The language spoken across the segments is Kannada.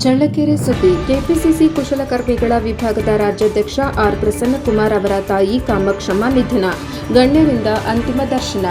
ಚಳ್ಳಕೆರೆ ಸುದ್ದಿ. ಕೆಪಿಸಿಸಿ ಕುಶಲಕರ್ಮಿಗಳ ವಿಭಾಗದ ರಾಜ್ಯಾಧ್ಯಕ್ಷ ಆರ್ ಪ್ರಸನ್ನಕುಮಾರ್ ಅವರ ತಾಯಿ ಕಾಮಾಕ್ಷಮ್ಮ ನಿಧನ. ಗಣ್ಯರಿಂದ ಅಂತಿಮ ದರ್ಶನ.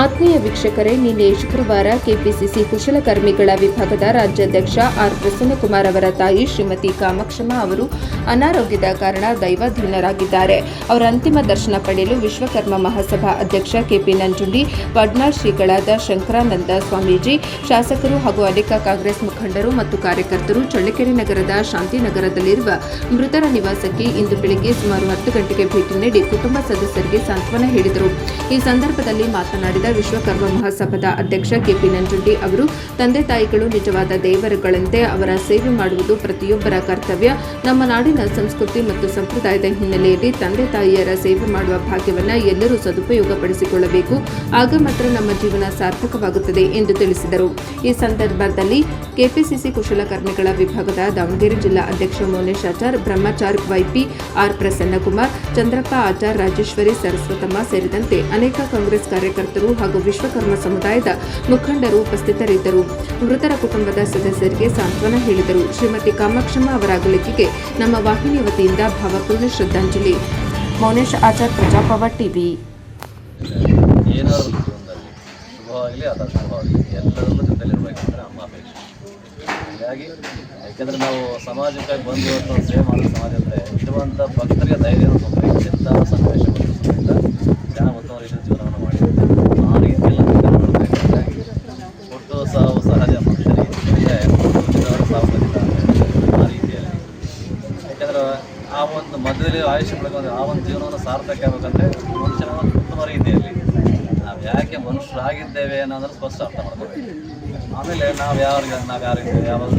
ಆತ್ಮೀಯ ವೀಕ್ಷಕರೇ, ನಿನ್ನೆ ಶುಕ್ರವಾರ ಕೆಪಿಸಿಸಿ ಕುಶಲಕರ್ಮಿಗಳ ವಿಭಾಗದ ರಾಜ್ಯಾಧ್ಯಕ್ಷ ಆರ್ ಪ್ರಸನ್ನಕುಮಾರ್ ಅವರ ತಾಯಿ ಶ್ರೀಮತಿ ಕಾಮಾಕ್ಷಮ್ಮ ಅವರು ಅನಾರೋಗ್ಯದ ಕಾರಣ ದೈವಾಧೀನರಾಗಿದ್ದಾರೆ. ಅವರ ಅಂತಿಮ ದರ್ಶನ ಪಡೆಯಲು ವಿಶ್ವಕರ್ಮ ಮಹಾಸಭಾ ಅಧ್ಯಕ್ಷ ಕೆಪಿ ನಂಜುಂಡಿ, ವಡ್ನಾಳ್ ಶ್ರೀಗಳಾದ ಶಂಕರಾನಂದ ಸ್ವಾಮೀಜಿ, ಶಾಸಕರು ಹಾಗೂ ಅನೇಕ ಕಾಂಗ್ರೆಸ್ ಮುಖಂಡರು ಮತ್ತು ಕಾರ್ಯಕರ್ತರು ಚಳ್ಳಕೆರೆ ನಗರದ ಶಾಂತಿನಗರದಲ್ಲಿರುವ ಮೃತರ ನಿವಾಸಕ್ಕೆ ಇಂದು ಬೆಳಗ್ಗೆ ಸುಮಾರು 10 ಗಂಟೆಗೆ ಭೇಟಿ ನೀಡಿ ಕುಟುಂಬ ಸದಸ್ಯರಿಗೆ ಸಾಂತ್ವನ ಹೇಳಿದರು. ಈ ಸಂದರ್ಭದಲ್ಲಿ ಮಾತನಾಡಿದ ವಿಶ್ವಕರ್ಮ ಮಹಾಸಭಾದ ಅಧ್ಯಕ್ಷ ಕೆಪಿ ನಂಜುಂಡಿ ಅವರು, ತಂದೆ ತಾಯಿಗಳು ನಿಜವಾದ ದೇವರುಗಳಂತೆ ಅವರ ಸೇವೆ ಮಾಡುವುದು ಪ್ರತಿಯೊಬ್ಬರ ಕರ್ತವ್ಯ. ನಮ್ಮ ನಾಡಿನ ಸಂಸ್ಕೃತಿ ಮತ್ತು ಸಂಪ್ರದಾಯದ ಹಿನ್ನೆಲೆಯಲ್ಲಿ ತಂದೆ ತಾಯಿಯರ ಸೇವೆ ಮಾಡುವ ಭಾಗ್ಯವನ್ನು ಎಲ್ಲರೂ ಸದುಪಯೋಗಪಡಿಸಿಕೊಳ್ಳಬೇಕು. ಆಗ ಮಾತ್ರ ನಮ್ಮ ಜೀವನ ಸಾರ್ಥಕವಾಗುತ್ತದೆ ಎಂದು ತಿಳಿಸಿದರು. ಈ ಸಂದರ್ಭದಲ್ಲಿ ಕೆಪಿಸಿಸಿ ಕುಶಲಕರ್ಮಿಗಳ ವಿಭಾಗದ ದಾವಣಗೆರೆ ಜಿಲ್ಲಾ ಅಧ್ಯಕ್ಷ ಮೋನೇಶ್ ಆಚಾರ್, ಬ್ರಹ್ಮಚಾರ್ ವೈಪಿ, ಆರ್ ಪ್ರಸನ್ನಕುಮಾರ್, ಚಂದ್ರಪ್ಪ ಆಚಾರ್, ರಾಜೇಶ್ವರಿ, ಸರಸ್ವತಮ್ಮ ಸೇರಿದಂತೆ ಅನೇಕ ಕಾಂಗ್ರೆಸ್ ಕಾರ್ಯಕರ್ತರು ಹಾಗೂ ವಿಶ್ವಕರ್ಮ ಸಮುದಾಯದ ಮುಖಂಡರು ಉಪಸ್ಥಿತರಿದ್ದರು. ಮೃತರ ಕುಟುಂಬದ ಸದಸ್ಯರಿಗೆ ಸಾಂತ್ವನ ಹೇಳಿದರು. ಶ್ರೀಮತಿ ಕಾಮಾಕ್ಷಮ್ಮ ಅವರ ಅಗಲಿಕೆಗೆ ನಮ್ಮ ವಾಹಿನಿ ವತಿಯಿಂದ ಭಾವಪೂರ್ಣ ಶ್ರದ್ಧಾಂಜಲಿ. ಮೋನೇಶ್ ಆಚಾರ್, ಪ್ರಜಾಪವ ಟಿವಿ. ಹಾಗಾಗಿ ಯಾಕೆಂದರೆ ನಾವು ಸಮಾಜಕ್ಕಾಗಿ ಬಂದು ಇವತ್ತು ಸೇವೆ ಮಾಡೋ ಸಮಾಜ ಅಂದರೆ ಇರುವಂಥ ಭಕ್ತರಿಗೆ ಧೈರ್ಯ ಎಂಥ ಸನ್ನಿವೇಶ ಬಂದ ಜನ ಉತ್ತಮ ರೀತಿಯ ಜೀವನವನ್ನು ಮಾಡಿದ್ದಾರೆ. ಆ ರೀತಿಯಲ್ಲಿ ಮಾಡಬೇಕಾಗಿ ಹುಟ್ಟು ಸಾವು ಸಹಜ ಮನುಷ್ಯರಿಗೆ ಸಾವು ಬಂದಿದ್ದಾರೆ. ಆ ರೀತಿಯಲ್ಲಿ ಯಾಕೆಂದರೆ ಆ ಒಂದು ಮಧ್ಯದಲ್ಲಿ ಆಯುಷ್ಯ ಬೆಳಗ್ಗೆ ಆ ಒಂದು ಜೀವನವನ್ನು ಸಾರ್ಥಕ ಆಗಬೇಕಂದ್ರೆ ಮನುಷ್ಯನ ಉತ್ತಮ ರೀತಿಯಲ್ಲಿ ನಾವು ಯಾಕೆ ಮನುಷ್ಯರಾಗಿದ್ದೇವೆ ಅನ್ನೋದನ್ನು ಸ್ಪಷ್ಟ ಅರ್ಥ ಮಾಡ್ಕೋಬೇಕು. ಆಮೇಲೆ ನಾವು ಯಾರಿದ್ದೇವೆ, ಯಾವಾಗ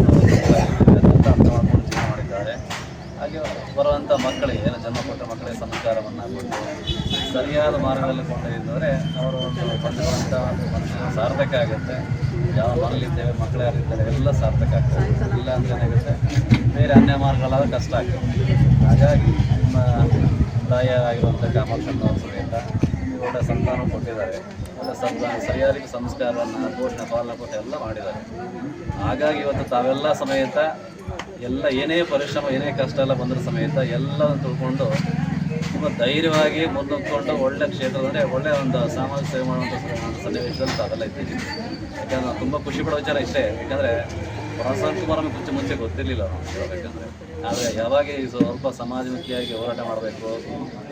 ಅಂತ ಅರ್ಥ ಮಾಡ್ಕೊಂಡು ಜೀವನ ಮಾಡಿದ್ದಾರೆ. ಹಾಗೆ ಬರುವಂಥ ಮಕ್ಕಳಿಗೆ ಜನ್ಮ ಕೊಟ್ಟ ಮಕ್ಕಳಿಗೆ ಸಂಸ್ಕಾರವನ್ನು ಕೊಟ್ಟು ಸರಿಯಾದ ಮಾರ್ಗದಲ್ಲಿ ಕೊಂಡೊಯ್ದರೆ ಅವರು ಒಂದು ಬಂದಿರುವಂಥ ಮನುಷ್ಯನ ಸಾರ್ಥಕ ಆಗುತ್ತೆ. ಯಾವ ಮನೇಲಿದ್ದೇವೆ, ಮಕ್ಕಳು ಯಾರಿದ್ದಾರೆ ಎಲ್ಲ ಸಾರ್ಥಕ ಆಗ್ತದೆ. ಇಲ್ಲ ಅಂದರೆ ಏನಾಗುತ್ತೆ, ಬೇರೆ ಅನ್ಯ ಮಾರ್ಗಗಳಾದ ಕಷ್ಟ ಆಗ್ತದೆ. ಹಾಗಾಗಿ ನಿಮ್ಮ ತಾಯಿಯಾಗಿರುವಂಥ ಕಾಮಾಕ್ಷಮ್ಮ ಸಮೇತ ಒಳ್ಳೆ ಸಂತಾನ ಕೊಟ್ಟಿದ್ದಾರೆ. ಒಳ್ಳೆ ಸರಿಯಾದ ರೀತಿ ಸಂಸ್ಕಾರವನ್ನು ಪೋಷಣೆ ಪಾಲನೆ ಕೊಟ್ಟು ಎಲ್ಲ ಮಾಡಿದ್ದಾರೆ. ಹಾಗಾಗಿ ಇವತ್ತು ತಾವೆಲ್ಲ ಸಮೇತ ಎಲ್ಲ ಏನೇ ಪರಿಶ್ರಮ ಏನೇ ಕಷ್ಟ ಎಲ್ಲ ಬಂದರೂ ಸಮೇತ ಎಲ್ಲವನ್ನು ತಿಳ್ಕೊಂಡು ತುಂಬ ಧೈರ್ಯವಾಗಿ ಮುನ್ನುಗ್ಕೊಂಡು ಒಳ್ಳೆ ಕ್ಷೇತ್ರದಲ್ಲಿ ಒಳ್ಳೆಯ ಒಂದು ಸಾಮಾಜಿಕ ಸೇವೆ ಮಾಡುವಂಥ ಸನ್ನಿವೇಶದಲ್ಲಿ ತಾವೆಲ್ಲ ಇದ್ದೀವಿ. ಯಾಕಂದರೆ ನಾವು ತುಂಬ ಖುಷಿ ಪಡೋ ವಿಚಾರ ಇಷ್ಟೇ. ಯಾಕಂದರೆ ಪ್ರಸನ್ನಕುಮಾರ್ ಮುಂಚೆ ಗೊತ್ತಿರಲಿಲ್ಲ ನಾವು ಹೇಳಬೇಕಂದ್ರೆ. ಆದರೆ ಯಾವಾಗ ಈ ಸ್ವಲ್ಪ ಸಮಾಜಮುಖಿಯಾಗಿ ಹೋರಾಟ ಮಾಡಬೇಕು,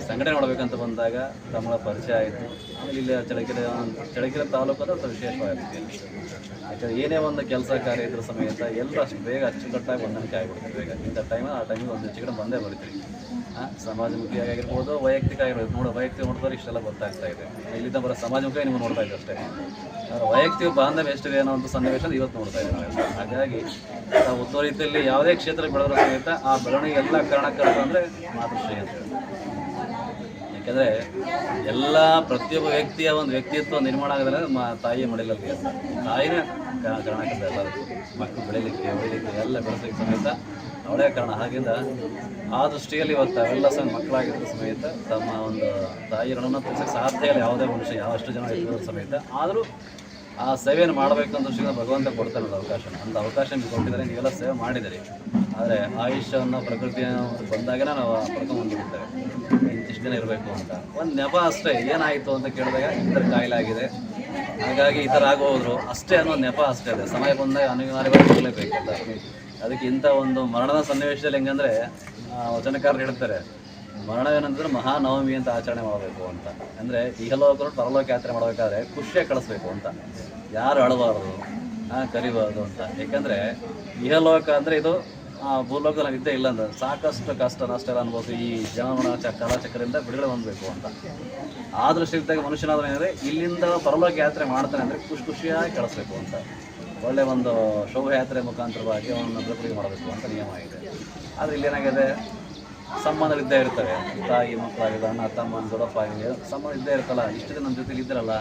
ಸಂಘಟನೆ ಮಾಡಬೇಕಂತ ಬಂದಾಗ ತಮ್ಮ ಪರಿಚಯ ಆಯಿತು. ಆಮೇಲೆ ಇಲ್ಲಿ ಚಳ್ಳಕೆರೆ ತಾಲೂಕು ಅದು ವಿಶೇಷವಾಗಿರುತ್ತೆ. ಯಾಕಂದರೆ ಏನೇ ಒಂದು ಕೆಲಸ ಕಾರ್ಯ ಇದ್ರ ಸಮೇತ ಎಲ್ಲರೂ ಅಷ್ಟು ಬೇಗ ಅಚ್ಚುಕಟ್ಟಾಗಿ ಹೊಂದಾಣಿಕೆ ಆಗಿಬಿಡ್ತೀವಿ. ಬೇಗ ಇಂಥ ಆ ಟೈಮಿಗೆ ಒಂದು ಹೆಚ್ಚು ಕಡೆ ಬಂದೇ ಬರ್ತೀವಿ. ಸಮಾಜಮುಖಿಯಾಗಿ ಆಗಿರ್ಬೋದು, ವೈಯಕ್ತಿಕ ಆಗಿರ್ಬೋದು. ವೈಯಕ್ತಿಕ ನೋಡಿದ್ರೆ ಇಷ್ಟೆಲ್ಲ ಗೊತ್ತಾಗ್ತಾ ಇದೆ. ಇಲ್ಲಿಂದ ಬರೋ ಸಮಾಜಮುಖಿ ನೀವು ನೋಡ್ತಾ ಇದ್ದೀವಿ ಅಷ್ಟೇ. ವೈಯಕ್ತಿಕ ಬಾಂಧವ್ಯ ಎಷ್ಟಿದೆ ಅನ್ನೋ ಒಂದು ಸನ್ನಿವೇಶ ಇವತ್ತು ನೋಡ್ತಾ ಇದ್ದೀವಿ ನಾವು. ಹಾಗಾಗಿ ನಾವು ಉತ್ತಮ ರೀತಿಯಲ್ಲಿ ಯಾವುದೇ ಕ್ಷೇತ್ರ ಬೆಳೆದ್ರೂ ಸಮೇತ ಆ ಬೆಳವಣಿಗೆ ಎಲ್ಲ ಕಾರಣಕ್ಕಂತ ಅಂದರೆ ಮಾತೃಶ್ರೀ ಅಂತ ಹೇಳಿ. ಯಾಕೆಂದರೆ ಎಲ್ಲ ಪ್ರತಿಯೊಬ್ಬ ವ್ಯಕ್ತಿಯ ಒಂದು ವ್ಯಕ್ತಿತ್ವ ನಿರ್ಮಾಣ ಆಗೋದ್ರೆ ತಾಯಿಯ ಮಡಿಲಲ್ಲಿ ತಾಯಿನೇ ಕಾರಣಕ್ಕಂತ ಎಲ್ಲರೂ ಮಕ್ಕಳು ಬೆಳೀಲಿಕ್ಕೆ ಎಲ್ಲ ಬೆಳೆಸಲಿಕ್ಕೆ ಸಮೇತ ಅವಳೇ ಕಾರಣ. ಹಾಗಿಂದ ಆ ದೃಷ್ಟಿಯಲ್ಲಿ ಇವತ್ತು ಅವೆಲ್ಲ ಸಹ ಮಕ್ಕಳಾಗಿದ್ದ ಸಮೇತ ತಮ್ಮ ಒಂದು ತಾಯಿ ಋಣವನ್ನು ತೋರಿಸೋಕ್ಕೆ ಸಾಧ್ಯ ಇಲ್ಲ ಯಾವುದೇ ಮನುಷ್ಯ, ಯಾವಷ್ಟು ಜನ ಇರೋದ್ರ ಸಮೇತ. ಆದರೂ ಆ ಸೇವೆಯನ್ನು ಮಾಡಬೇಕಂತ ದೃಷ್ಟಿಯಿಂದ ಭಗವಂತ ಕೊಡ್ತಾನೆ ಅವಕಾಶ. ಅಂತ ಅವಕಾಶ ನೀವು ಕೊಟ್ಟಿದ್ದಾರೆ, ನೀವೆಲ್ಲ ಸೇವೆ ಮಾಡಿದ್ದೀರಿ. ಆದರೆ ಆಯುಷ್ಯವನ್ನು ಪ್ರಕೃತಿಯ ಬಂದಾಗಲೇ ನಾವು ಪಡ್ಕೊಂಡ್ಬಂದ್ಬಿಡ್ತೇವೆ. ಇಂತಿಷ್ಟು ದಿನ ಇರಬೇಕು ಅಂತ ಒಂದು ನೆಪ ಅಷ್ಟೇ. ಏನಾಯಿತು ಅಂತ ಕೇಳಿದಾಗ ಈ ಥರ ಕಾಯಿಲೆ ಆಗಿದೆ, ಹಾಗಾಗಿ ಈ ಥರ ಆಗೋದ್ರು ಅಷ್ಟೇ ಅನ್ನೋ ನೆಪ ಅಷ್ಟೇ ಇದೆ. ಸಮಯ ಬಂದಾಗ ಅನಿವಾರ್ಯವಾಗಿ ಹೋಗಲೇಬೇಕಲ್ಲ. ಅದಕ್ಕೆ ಇಂಥ ಒಂದು ಮರಣದ ಸನ್ನಿವೇಶದಲ್ಲಿ ಹೆಂಗಂದರೆ ವಚನಕಾರರು ಹೇಳ್ತಾರೆ, ಮರಣವೇನಂತಂದ್ರೆ ಮಹಾನವಮಿ ಅಂತ ಆಚರಣೆ ಮಾಡಬೇಕು ಅಂತ. ಅಂದರೆ ಇಹಲೋಕರು ಪರಲೋಕ ಯಾತ್ರೆ ಮಾಡಬೇಕಾದ್ರೆ ಖುಷಿಯಾಗಿ ಕಳಿಸ್ಬೇಕು ಅಂತ. ಯಾರು ಅಳಬಾರ್ದು, ಕರಿಬಾರ್ದು ಅಂತ. ಯಾಕಂದರೆ ಇಹಲೋಕ ಅಂದರೆ ಇದು ಭೂಲೋಕದಲ್ಲಿ ಇದ್ದೇ ಇಲ್ಲ ಅಂದ್ರೆ ಸಾಕಷ್ಟು ಕಷ್ಟ ನಷ್ಟ ಎಲ್ಲ ಅನ್ಬೋದು. ಈ ಜನಮರಣ ಕಾಲಚಕ್ರದಿಂದ ಬಿಡುಗಡೆ ಹೊಂದಬೇಕು ಅಂತ. ಆ ದೃಷ್ಟಿಯಾಗಿ ಮನುಷ್ಯನಾದ್ರೆ ಏನಂದರೆ ಇಲ್ಲಿಂದ ಪರಲೋಕ ಯಾತ್ರೆ ಮಾಡ್ತಾನೆ ಅಂದರೆ ಖುಷಿಯಾಗಿ ಕಳಿಸ್ಬೇಕು ಅಂತ. ಒಳ್ಳೆಯ ಒಂದು ಶೋಭಯಾತ್ರೆ ಮುಖಾಂತರವಾಗಿ ಅವನನ್ನು ಬಿಡುಗಡೆ ಮಾಡಬೇಕು ಅಂತ ನಿಯಮ ಆಗಿದೆ. ಆದರೆ ಇಲ್ಲೇನಾಗಿದೆ, ಸಂಬಂಧಗಳಿದ್ದೇ ಇರ್ತವೆ. ತಾಯಿ ಮಕ್ಕಳಾಗಿದೆ, ಅಣ್ಣ ತಮ್ಮ ದೊಡ್ಡಪ್ಪ ಆಗಿದೆ, ಸಂಬಂಧ ಇದ್ದೇ ಇರ್ತಲ್ಲ. ಇಷ್ಟು ದಿನ ನಮ್ಮ ಜೊತೆಗೆ ಇದ್ದಿರಲ್ಲ,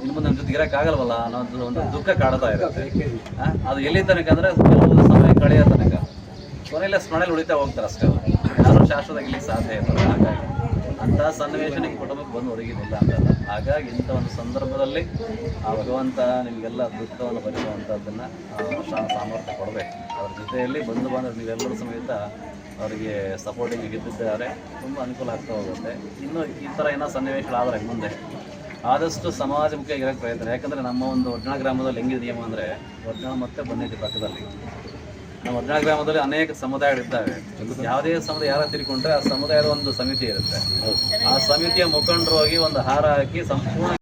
ಇನ್ನು ಮುಂದೆ ನಮ್ಮ ಜೊತೆಗೆ ಇರೋಕ್ಕಾಗಲ್ವಲ್ಲ ಅನ್ನೋದು ಒಂದು ದುಃಖ ಕಾಡ್ತಾ ಇರುತ್ತೆ. ಅದು ಎಲ್ಲಿ ತನಕ ಅಂದರೆ ಕೆಲವು ಸಮಯ ಕಳೆಯೋ ತನಕ ಕೊನೆಯಲ್ಲೇ ಸ್ಮರಣೆಯಲ್ಲಿ ಉಳಿತಾ ಹೋಗ್ತಾರೆ ಅಷ್ಟೇ. ಯಾರೂ ಶಾಶ್ವತವಾಗಿ ಇಲ್ಲಿಗೆ ಸಾಧ್ಯ ಇರ್ತದೆ. ಹಾಗಾಗಿ ಅಂತಹ ಸನ್ನಿವೇಶ ನಿಮ್ಮ ಕುಟುಂಬಕ್ಕೆ ಬಂದು ಒದಗಿನಿಲ್ಲ ಅಂತಲ್ಲ. ಹಾಗಾಗಿ ಇಂಥ ಒಂದು ಸಂದರ್ಭದಲ್ಲಿ ಆ ಭಗವಂತ ನಿಮಗೆಲ್ಲ ದುಃಖವನ್ನು ಭರಿಸುವಂಥದ್ದನ್ನು ಸಾಮರ್ಥ್ಯ ಕೊಡಬೇಕು. ಅದರ ಜೊತೆಯಲ್ಲಿ ಬಂಧು ಬಾಂಧವರು ನೀವೆಲ್ಲರೂ ಸಮೇತ ಅವರಿಗೆ ಸಪೋರ್ಟಿಂಗ್ ಇದ್ದಿದ್ದಾರೆ, ತುಂಬ ಅನುಕೂಲ ಆಗ್ತಾ ಹೋಗುತ್ತೆ. ಇನ್ನು ಈ ಥರ ಏನೋ ಸನ್ನಿವೇಶಗಳಾದರೆ ಮುಂದೆ ಆದಷ್ಟು ಸಮಾಜಮುಖಿ ಇರೋಕ್ಕೆ ಪ್ರಯತ್ನ. ಯಾಕಂದರೆ ನಮ್ಮ ಒಂದು ಒಡ್ನಾಳ ಗ್ರಾಮದಲ್ಲಿ ಹೆಂಗಿದೆ ನಿಯಮ ಅಂದರೆ, ಒಡ್ನಾಳ ಮತ್ತು ಬನ್ನೇಟಿ ಪಕ್ಕದಲ್ಲಿ ನಮ್ಮ ಒಡ್ನಾಳ ಗ್ರಾಮದಲ್ಲಿ ಅನೇಕ ಸಮುದಾಯಗಳಿದ್ದಾವೆ. ಯಾವುದೇ ಸಮುದಾಯ ಯಾರ ತಿರ್ಕೊಂಡ್ರೆ ಆ ಸಮುದಾಯದ ಒಂದು ಸಮಿತಿ ಇರುತ್ತೆ. ಆ ಸಮಿತಿಯ ಮುಖಂಡರು ಹೋಗಿ ಒಂದು ಹಾರ ಹಾಕಿ ಸಂಪೂರ್ಣ